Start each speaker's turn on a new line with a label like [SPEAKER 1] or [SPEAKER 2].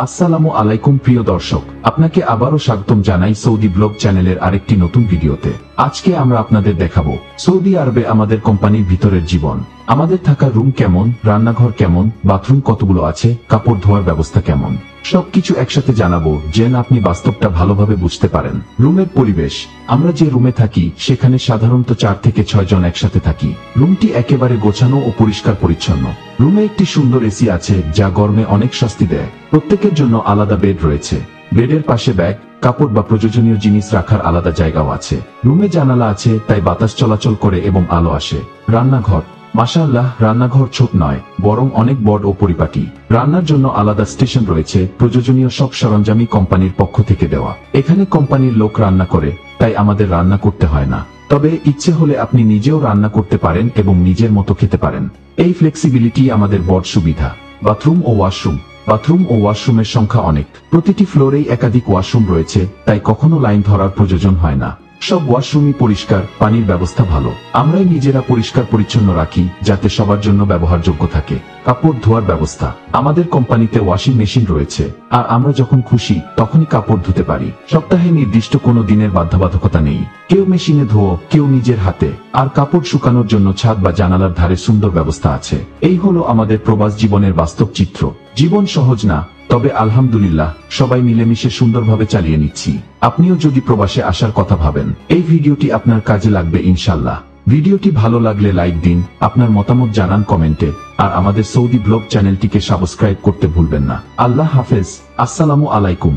[SPEAKER 1] আসসালামু আলাইকুম প্রিয় দর্শক, আপনাকে আবারও স্বাগতম জানাই সৌদি ব্লগ চ্যানেলের আরেকটি নতুন ভিডিওতে। আজকে আমরা আপনাদের দেখাবো সৌদি আরবে আমাদের কোম্পানির ভিতরের জীবন। আমাদের থাকার রুম কেমন, রান্নাঘর কেমন, বাথরুম কতগুলো আছে, কাপড় ধোয়ার ব্যবস্থা কেমন, সবকিছু একসাথে জানাবো যেন আপনি বাস্তবটা ভালোভাবে বুঝতে পারেন। রুমের পরিবেশ, আমরা যে রুমে থাকি সেখানে সাধারণত 4 থেকে 6 জন একসাথে থাকি। রুমটি একেবারে গোছানো ও পরিষ্কার পরিচ্ছন্ন। রুমে একটি সুন্দর এসি আছে যা গরমে অনেক স্বস্তি দেয়। প্রত্যেকের জন্য আলাদা বেড রয়েছে। বেডের পাশে ব্যাগ, কাপড় বা প্রয়োজনীয় জিনিস রাখার আলাদা জায়গাও আছে। রুমে জানালা আছে তাই বাতাস চলাচল করে এবং আলো আসে। রান্নাঘর, মাশাআল্লাহ, রান্নাঘর ছোট নয় বরং অনেক বড় ও পরিপাটি। রান্নার জন্য আলাদা স্টেশন রয়েছে। প্রয়োজনীয় সব সরঞ্জামই কোম্পানির পক্ষ থেকে দেওয়া। এখানে কোম্পানির লোক রান্না করে, তাই আমাদের রান্না করতে হয় না। তবে ইচ্ছে হলে আপনি নিজেও রান্না করতে পারেন এবং নিজের মতো খেতে পারেন। এই ফ্লেক্সিবিলিটি আমাদের বড় সুবিধা। বাথরুম ও ওয়াশরুমের সংখ্যা অনেক। প্রতিটি ফ্লোরেই একাধিক ওয়াশরুম রয়েছে, তাই কখনো লাইন ধরার প্রয়োজন হয় না। সব ওয়াশরুমই পরিষ্কার, পানির ব্যবস্থা ভালো। আমরাই নিজেরা পরিষ্কার পরিচ্ছন্ন রাখি যাতে সবার জন্য ব্যবহারযোগ্য থাকে। কাপড় ধোয়ার ব্যবস্থা, আমাদের কোম্পানিতে ওয়াশিং মেশিন রয়েছে আর আমরা যখন খুশি তখনই কাপড় ধুতে পারি। সপ্তাহে নির্দিষ্ট কোনো দিনের বাধ্যবাধকতা নেই। কেউ মেশিনে ধোয়, কেউ নিজের হাতে। আর কাপড় শুকানোর জন্য ছাদ বা জানালার ধারে সুন্দর ব্যবস্থা আছে। এই হলো আমাদের প্রবাস জীবনের বাস্তব চিত্র। জীবন সহজ না, তবে আলহামদুলিল্লাহ সবাই মিলেমিশে সুন্দরভাবে চালিয়ে নিচ্ছি। আপনিও যদি প্রবাসে আসার কথা ভাবেন, এই ভিডিওটি আপনার কাজে লাগবে ইনশাল্লাহ। ভিডিওটি ভালো লাগলে লাইক দিন, আপনার মতামত জানান কমেন্টে, আর আমাদের সৌদি ব্লগ চ্যানেলটিকে সাবস্ক্রাইব করতে ভুলবেন না। আল্লাহ হাফেজ, আসসালামু আলাইকুম।